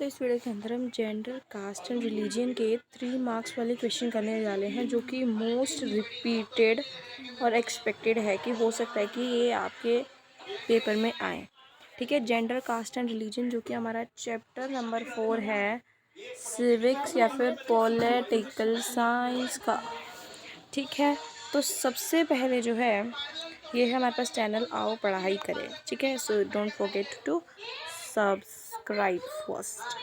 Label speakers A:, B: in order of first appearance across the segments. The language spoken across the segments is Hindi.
A: तो इस वीडियो के अंदर हम जेंडर, कास्ट एंड रिलीजन के 3 मार्क्स वाले क्वेश्चन करने वाले हैं, जो कि मोस्ट रिपीटेड और एक्सपेक्टेड है कि हो सकता है कि ये आपके पेपर में आए। ठीक है, जेंडर, कास्ट एंड रिलीजन, जो कि हमारा चैप्टर नंबर 4 है, सिविक्स या फिर पॉलिटिकल साइंस का। ठीक है, तो सबसे पहले जो है ये है हमारे पास चैनल आओ पढ़ाई करें। ठीक है, so don't forget to subscribe first.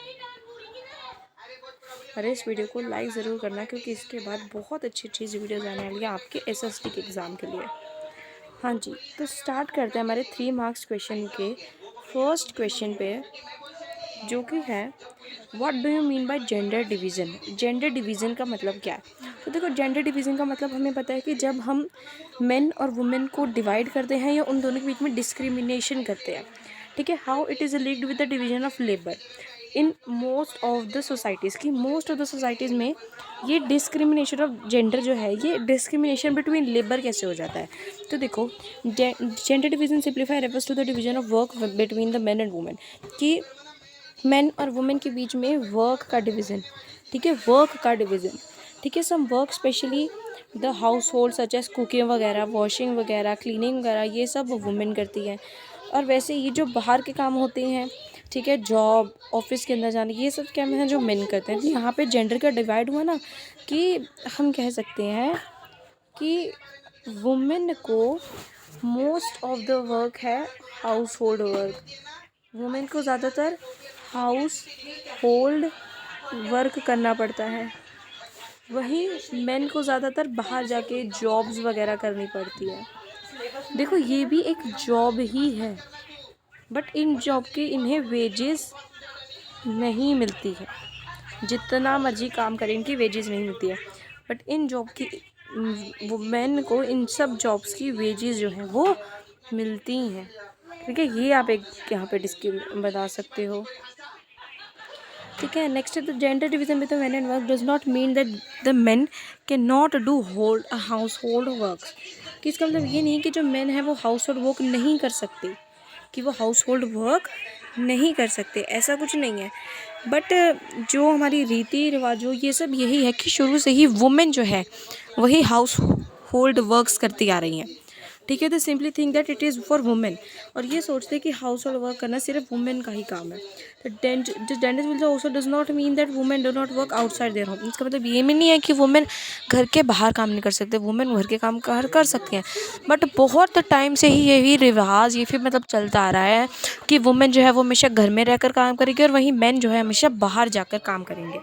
A: अरे इस वीडियो को लाइक ज़रूर करना, क्योंकि इसके बाद बहुत अच्छी अच्छी वीडियोज़ आने वाली है आपके एसएसटी के एग्ज़ाम के लिए। हाँ जी, तो स्टार्ट करते हैं हमारे 3 मार्क्स क्वेश्चन के फर्स्ट क्वेश्चन पे, जो कि है what do you mean by gender division. Gender division का मतलब क्या है? तो देखो, जेंडर डिवीज़न का मतलब हमें पता है कि जब हम मेन और वुमेन को डिवाइड करते हैं या उन दोनों के बीच में डिस्क्रिमिनेशन करते हैं। ठीक है, how it is linked with the division of labour in most of the societies की मोस्ट ऑफ द सोसाइटीज़ में ये डिस्क्रिमिनेशन ऑफ जेंडर जो है, ये डिस्क्रिमिनेशन बिटवीन लेबर कैसे हो जाता है। तो देखो, gender division simplify refers to the division of work between the men and women, कि मेन और वुमेन के बीच में वर्क का डिवीज़न। ठीक है, वर्क का डिवीज़न। ठीक है, some work specially the household such as cooking वगैरह, वॉशिंग वगैरह, क्लीनिंग वगैरह, ये सब वुमेन करती हैं। और वैसे ये जो बाहर के काम होते हैं, ठीक है, जॉब, ऑफिस के अंदर जाने, ये सब क्या हैं जो मेन करते हैं। तो यहाँ पे जेंडर का डिवाइड हुआ ना, कि हम कह सकते हैं कि वुमेन को मोस्ट ऑफ द वर्क है हाउस होल्ड वर्क। वुमेन को ज़्यादातर हाउस होल्ड वर्क करना पड़ता है, वहीं मेन को ज़्यादातर बाहर जाके जॉब्स वगैरह करनी पड़ती है। देखो, ये भी एक जॉब ही है, बट इन जॉब के इन्हें वेजेस नहीं मिलती है। जितना मर्जी काम करें, इनकी वेजेस नहीं मिलती है, बट इन जॉब की वुमेन को इन सब जॉब्स की वेजेस जो हैं वो मिलती हैं। ठीक है, ये आप एक यहाँ पे बता सकते हो। ठीक है, नेक्स्ट है the gender division with the men and work does not mean that the main can not do hold house hold work. कि इसका मतलब ये नहीं कि जो मेन है वो हाउस होल्ड वर्क नहीं कर सकते, कि वो हाउस होल्ड वर्क नहीं कर सकते, ऐसा कुछ नहीं है। बट जो हमारी रीति रिवाजों ये सब यही है कि शुरू से ही वुमेन जो है वही हाउस होल्ड वर्क्स करती आ रही हैं। ठीक है, तो simply think that it is for women, और ये सोचते हैं कि हाउस होल्ड वर्क करना सिर्फ वुमेन का ही काम है। तो gender will also does not mean that women do not work outside their home. इसका मतलब ये भी नहीं है कि वुमेन घर के बाहर काम नहीं कर सकते, वुमेन घर के काम कर सकती हैं। बट बहुत टाइम से ही यही रिवाज ये फिर मतलब चलता आ रहा है कि वुमेन जो है वो हमेशा घर में रहकर काम करेगी, और वहीं मेन जो है हमेशा बाहर जाकर काम करेंगे।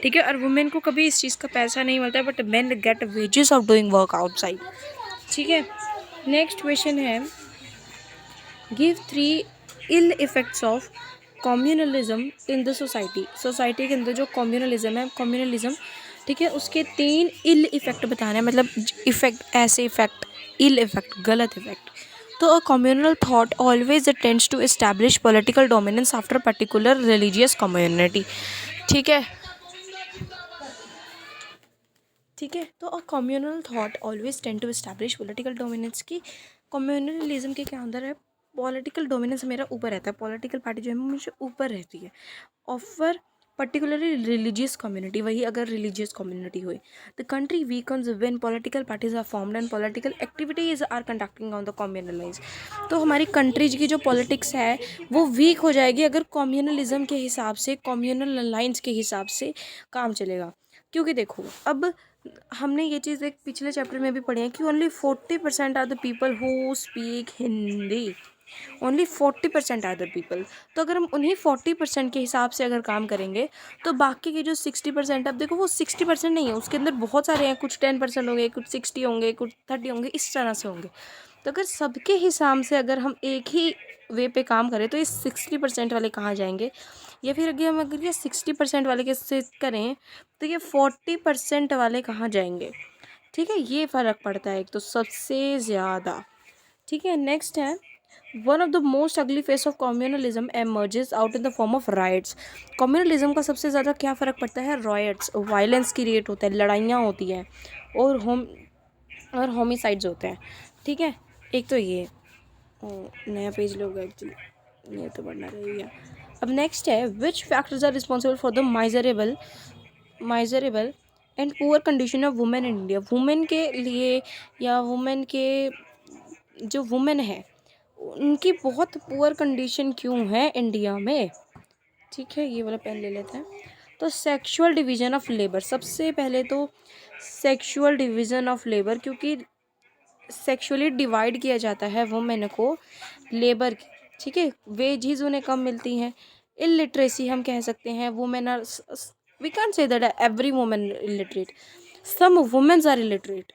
A: ठीक है, और वुमेन को कभी इस चीज़ का पैसा नहीं मिलता है, but men get wages of doing work outside. ठीक है, नेक्स्ट क्वेश्चन है give 3 ill effects of communalism in the society. Society के अंदर जो कम्युनलिज्म है, कम्युनलिज्म, ठीक है, उसके 3 इल इफ़ेक्ट बताना है। मतलब इफ़ेक्ट, ऐसे इफ़ेक्ट, इल इफ़ेक्ट, गलत इफ़ेक्ट। तो a communal thought always tends to establish political dominance after particular religious community. ठीक है, ठीक है, तो a communal thought always tend to establish political dominance की कम्युनलिज्म के क्या अंदर है, पॉलिटिकल डोमिनेंस मेरा ऊपर रहता है, पॉलिटिकल पार्टी जो है मुझे ऊपर रहती है। ऑफर पर्टिकुलरली रिलीजियस कम्युनिटी, वही अगर रिलीजियस कम्युनिटी हुई, the country weakens when political parties are formed and political activities are conducting on the communal lines. तो हमारी कंट्रीज की जो पॉलिटिक्स है वो वीक हो जाएगी अगर कम्युनलिज्म के हिसाब से, कम्युनल लाइन्स के हिसाब से काम चलेगा। क्योंकि देखो, अब हमने ये चीज़ एक पिछले चैप्टर में भी पढ़ी है कि only 40% are the people who speak Hindi, only 40% are the people. तो अगर हम उन्हीं 40% के हिसाब से अगर काम करेंगे, तो बाकी के जो 60%, अब देखो वो 60% नहीं है, उसके अंदर बहुत सारे हैं, कुछ 10% होंगे, कुछ 60 होंगे, कुछ 30 होंगे, इस तरह से होंगे। तो अगर सबके हिसाब से अगर हम एक ही वे पे काम करें, तो ये 60% वाले कहाँ जाएंगे, या फिर अगर ये 60% वाले के से करें तो ये 40% वाले कहाँ जाएंगे। ठीक है, ये फ़र्क पड़ता है एक तो सबसे ज़्यादा। ठीक है, नेक्स्ट है वन ऑफ द मोस्ट अगली face of communalism emerges out in the form of rights. Communalism का सबसे ज़्यादा क्या फ़र्क पड़ता है, राइट्स, वायलेंस क्रिएट होता है, लड़ाइयाँ होती हैं, और होमिसाइड्स होते हैं। ठीक है, एक तो ये नया पेज लोग एक्चुअली ये तो बढ़ना रहेगा। अब नेक्स्ट है, which factors are responsible for the miserable and poor condition of women in India. Women के लिए या वुमेन के जो वुमेन है उनकी बहुत पुअर कंडीशन क्यों है इंडिया में। ठीक है, ये वाला पेन ले लेते हैं। तो सेक्सुअल डिवीज़न ऑफ लेबर, सबसे पहले तो सेक्सुअल डिवीज़न ऑफ लेबर, क्योंकि सेक्सुअली डिवाइड किया जाता है वुमेन को लेबर की। ठीक है, वेजेस उन्हें कम मिलती हैं। इलिटरेसी हम कह सकते हैं, women are, we can't say that every women illiterate, some womens are illiterate.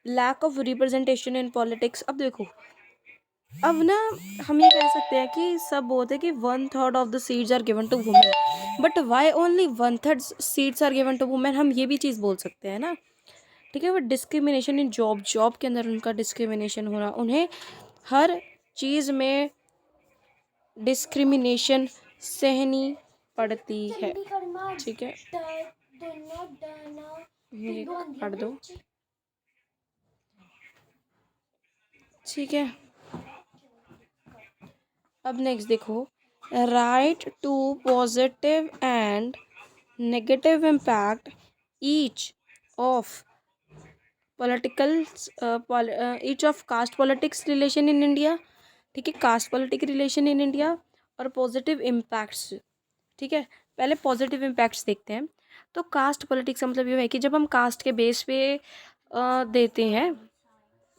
A: Lack of representation in politics. अब देखो, अब ना हम ये कह सकते हैं कि सब बोलते हैं कि 1/3 of the seats are given to women, but why only 1/3 seats are given to women, हम ये भी चीज़ बोल सकते हैं ना। ठीक है, वो डिस्क्रिमिनेशन इन जॉब के अंदर उनका डिस्क्रिमिनेशन होना, उन्हें हर चीज़ में डिस्क्रिमिनेशन सहनी पड़ती है। ठीक है, ये काट दो। ठीक है, अब नेक्स्ट देखो, right to positive and negative impact each of political each of caste politics relation in India. ठीक है, caste politic relation in India और पॉजिटिव इम्पैक्ट्स। ठीक है, पहले पॉजिटिव इम्पैक्ट्स देखते हैं। तो कास्ट पॉलिटिक्स का मतलब ये है कि जब हम कास्ट के बेस पे देते हैं,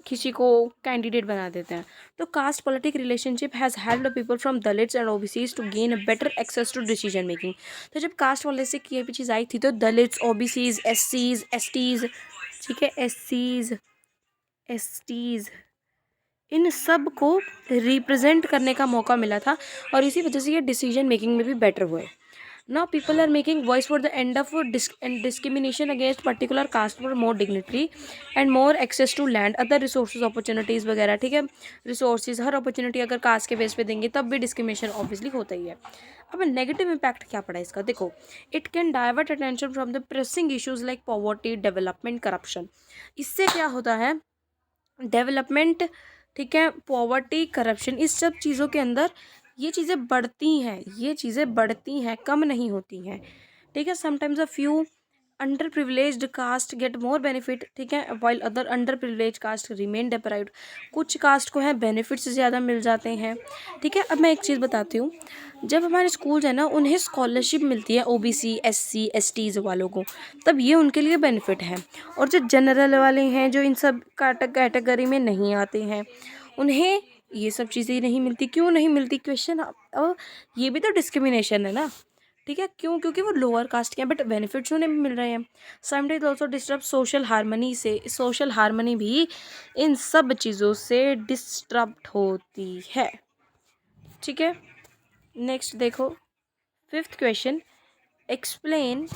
A: किसी को कैंडिडेट बना देते हैं, तो caste politic relationship has helped people from Dalits and OBCs to gain better access to decision making. तो जब कास्ट पॉलिसी की ये भी चीज़ आई थी, तो दलित्स, ओबीसीज, एससीज, एसटीज, ठीक है, एसटीज, इन सब को रिप्रेजेंट करने का मौका मिला था, और इसी वजह से ये डिसीजन मेकिंग में भी बेटर हुए। Now people are making voice for the end of discrimination against particular caste for more dignity and more access to land, other resources, opportunities वगैरह। ठीक है, रिसोर्सेज, हर अपॉर्चुनिटी अगर कास्ट के बेस पे देंगे तब भी डिस्क्रिमिनेशन ऑब्वियसली होता ही है। अब नेगेटिव इम्पैक्ट क्या पड़ा इसका, देखो, it can divert attention from the pressing issues like poverty, development, corruption. इससे क्या होता है, डेवलपमेंट, ठीक है, पॉवर्टी, करप्शन, इस सब चीज़ों के अंदर ये चीज़ें बढ़ती हैं, कम नहीं होती हैं। ठीक है, sometimes a few underprivileged caste get more benefit, ठीक है, while other underprivilege caste remain deprived. कुछ कास्ट को है बेनिफिट्स ज़्यादा मिल जाते हैं। ठीक है, अब मैं एक चीज़ बताती हूँ, जब हमारे स्कूल है ना, उन्हें स्कॉलरशिप मिलती है ओबीसी, एससी, एसटीज़ वालों को, तब ये उनके लिए बेनिफिट है। और जो जनरल वाले हैं, जो इन सब कैटेगरी में नहीं आते हैं, उन्हें ये सब चीज़ें नहीं मिलती। क्यों नहीं मिलती, क्वेश्चन, ये भी तो डिस्क्रिमिनेशन है ना। ठीक है, क्यों, क्योंकि वो लोअर कास्ट के हैं, बट बेनिफिट्स उन्हें भी मिल रहे हैं। Sometimes also disturb social harmony से, सोशल हारमोनी भी इन सब चीज़ों से डिस्टर्ब होती है। ठीक है, नेक्स्ट देखो, 5th question, explain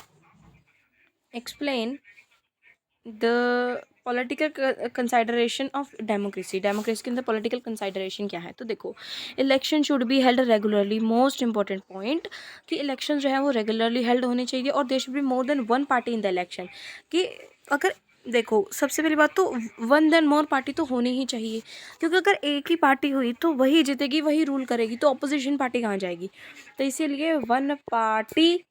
A: the political consideration of democracy. Democracy के अंदर पॉलिटिकल कंसाइडरेशन क्या है, तो देखो, election should be held regularly, most important point, कि इलेक्शन जो है वो रेगुलरली हेल्ड होने चाहिए, और there should be more than one party in the election. कि अगर देखो, सबसे पहली बात तो वन देन मोर पार्टी तो होनी ही चाहिए, क्योंकि अगर एक ही पार्टी हुई तो वही जीतेगी, वही रूल करेगी, तो अपोजिशन पार्टी कहाँ जाएगी। तो इसीलिए वन पार्टी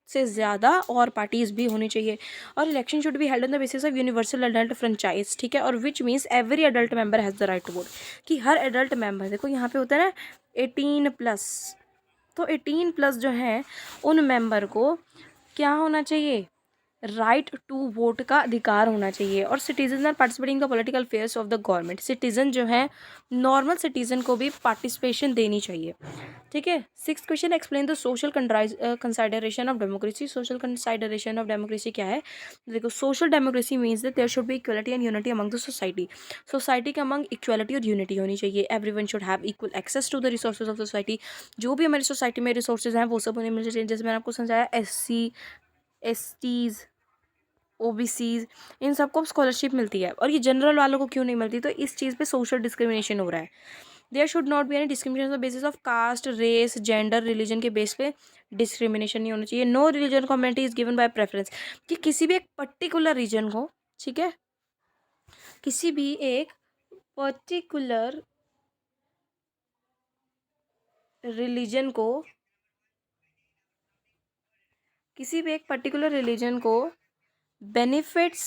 A: से ज़्यादा और पार्टीज़ भी होनी चाहिए। और election should be held on the basis of universal adult franchise. ठीक है, और which means every adult member has the right to vote, कि हर एडल्ट मेंबर, देखो यहाँ पे होता है ना 18+, तो 18+ जो है उन मेंबर को क्या होना चाहिए, राइट टू वोट का अधिकार होना चाहिए। और citizen are participating the political affairs of the government, citizen जो है, नॉर्मल सिटीजन को भी पार्टिसिपेशन देनी चाहिए। ठीक है, 6th question, explain the social consideration of democracy. Social consideration of democracy क्या है, देखो, social democracy means that there should be equality and unity among the society. Society के अमंग इक्वलिटी और यूनिटी होनी चाहिए। Everyone should have equal access to the resources of society. जो भी हमारी सोसाइटी में रिसोर्सेज हैं वो सब उन्हें मिलने चाहिए। जैसे मैंने आपको समझाया, एससी, एसटीज़, ओबीसीज, इन सबको स्कॉलरशिप मिलती है, और ये जनरल वालों को क्यों नहीं मिलती, तो इस चीज़ पे सोशल डिस्क्रिमिनेशन हो रहा है। There should not be any discrimination on basis of caste, race, gender, religion के बेस पे डिस्क्रिमिनेशन नहीं होना चाहिए। No religion community is given by preference, कि किसी भी एक पर्टिकुलर रीजन को, ठीक है, किसी भी एक पर्टिकुलर रिलीजन को किसी भी एक पर्टिकुलर रिलीजन को बेनिफिट्स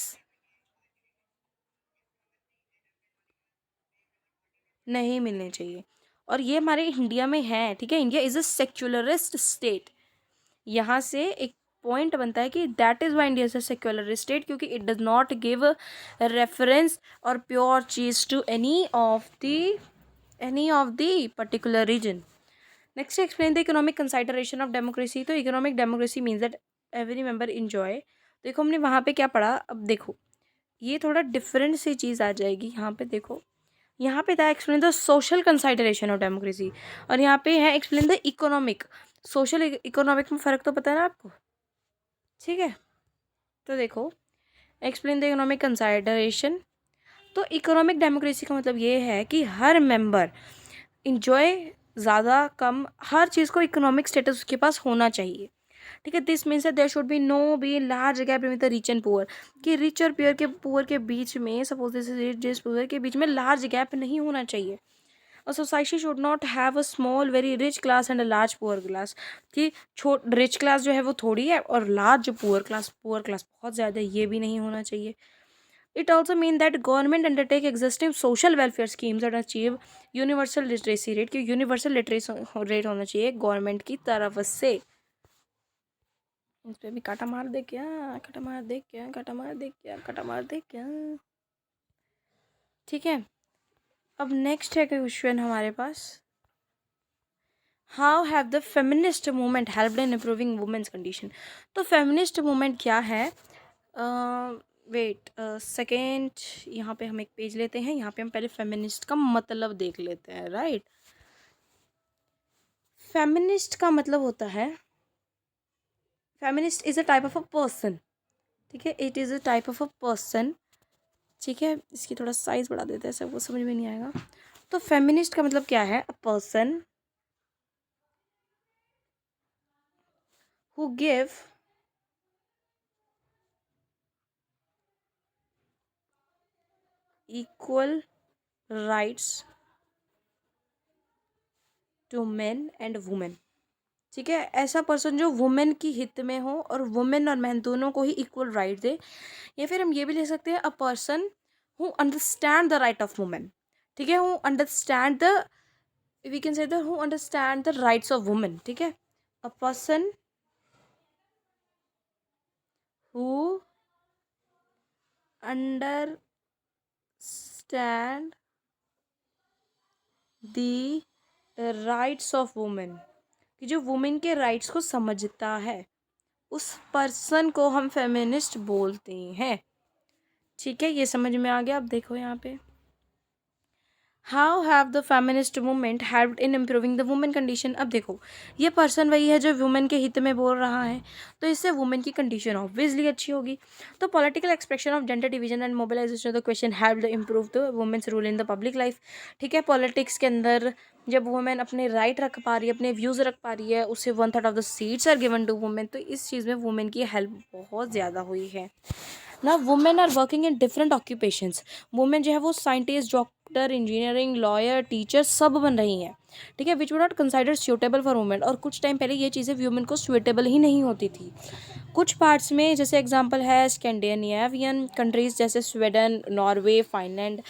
A: नहीं मिलने चाहिए। और ये हमारे इंडिया में है, ठीक है। India is a secularist state. यहाँ से एक पॉइंट बनता है कि that is why India is a secular state, क्योंकि it does not give reference or pure cheese to any of the particular reason. Next explain the economic consideration of democracy. तो economic democracy means that every member enjoy. देखो हमने वहाँ पे क्या पढ़ा, अब देखो ये थोड़ा डिफरेंट सी चीज़ आ जाएगी। यहाँ पे देखो, यहाँ पे था explain the social consideration of democracy, और यहाँ पे है explain the economic. Social economic में फ़र्क तो पता है ना आपको, ठीक है। तो देखो एक्सप्लेन द इकोनॉमिक कंसाइडरेशन। तो इकोनॉमिक डेमोक्रेसी का मतलब ये है कि हर मेंबर इंजॉय ज़्यादा कम हर चीज़ को इकोनॉमिक स्टेटस उसके पास होना चाहिए, ठीक है। This means there should be no be large gap between the rich and poor, कि रिच और पुअर के बीच में, सपोज दिस रिच पुअर के बीच में लार्ज गैप नहीं होना चाहिए। और society should not have a small very rich class and a large poor class, कि रिच क्लास जो है वो थोड़ी है और लार्ज पुअर क्लास बहुत ज़्यादा है, ये भी नहीं होना चाहिए। It also mean that government undertake existing social welfare schemes and achieve universal literacy rate, कि यूनिवर्सल लिटरेसी रेट होना चाहिए गवर्नमेंट की तरफ से। इस पे भी काटा मार दे क्या, काटा मार दे क्या, काटा मार दे क्या, काटा मार दे क्या, ठीक है। अब नेक्स्ट है क्वेश्चन हमारे पास, how have the feminist movement helped in improving women's condition. तो फेमिनिस्ट मूवमेंट क्या है, वेट सेकेंड, यहाँ पे हम एक पेज लेते हैं, यहाँ पे हम पहले फेमिनिस्ट का मतलब देख लेते हैं, राइट। फेमिनिस्ट का मतलब होता है, feminist is a type of a person, ठीक है। It is a type of a person, ठीक है। इसकी थोड़ा साइज बढ़ा देते हैं, सब वो समझ में नहीं आएगा। तो फेमिनिस्ट का मतलब क्या है, a person who give equal rights to men and women, ठीक है। ऐसा पर्सन जो वुमेन की हित में हो और वुमेन और मैन दोनों को ही इक्वल राइट दे। या फिर हम ये भी ले सकते हैं, a person who understand the right of women, ठीक है। Who understand the, we can say who understand the rights of women, ठीक है। A person who understand the rights of women, कि जो वुमेन के राइट्स को समझता है, उस पर्सन को हम फेमिनिस्ट बोलते हैं, ठीक है। ये समझ में आ गया। अब देखो यहाँ पे, how have the feminist movement helped in improving the women condition. अब देखो ये पर्सन वही है जो वुमेन के हित में बोल रहा है, तो इससे वुमेन की कंडीशन ऑब्वियसली अच्छी होगी। तो political expression of gender division and mobilisation of the question helped improve the women's rule in the public life, ठीक है। पॉलिटिक्स के अंदर जब वुमेन अपने राइट रख पा रही है, अपने व्यूज़ रख पा रही है, उसे 1/3 of the seats are given to women, तो इस चीज़ में वुमेन की हेल्प बहुत ज़्यादा हुई है ना। Women are working in different occupations, women जो है वो scientist, doctor, engineering, lawyer, teacher सब बन रही हैं, ठीक है। Which were not consider suitable for women, और कुछ टाइम पहले ये चीज़ें वुमेन को सूटेबल ही नहीं होती थी। कुछ पार्ट्स में, जैसे एग्जांपल है स्कैंडिनेवियन कंट्रीज जैसे Sweden, Norway, Finland,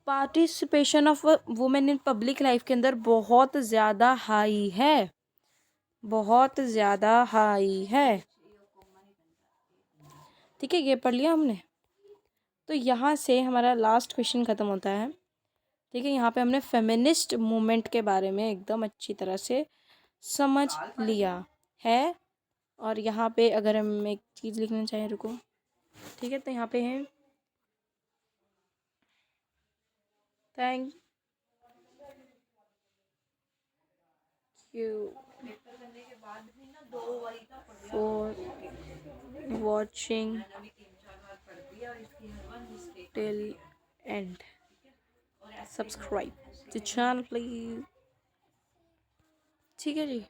A: participation of women in public life के अंदर बहुत ज़्यादा हाई है, बहुत ज़्यादा हाई है, ठीक है। ये पढ़ लिया हमने। तो यहाँ से हमारा लास्ट क्वेश्चन ख़त्म होता है, ठीक है। यहाँ पे हमने फेमिनिस्ट मूवमेंट के बारे में एकदम अच्छी तरह से समझ लिया है। और यहाँ पे अगर हम एक चीज़ लिखना चाहें, रुको, ठीक है। तो यहाँ पे है, thank you for watching till and, subscribe the channel please, ठीक है जी।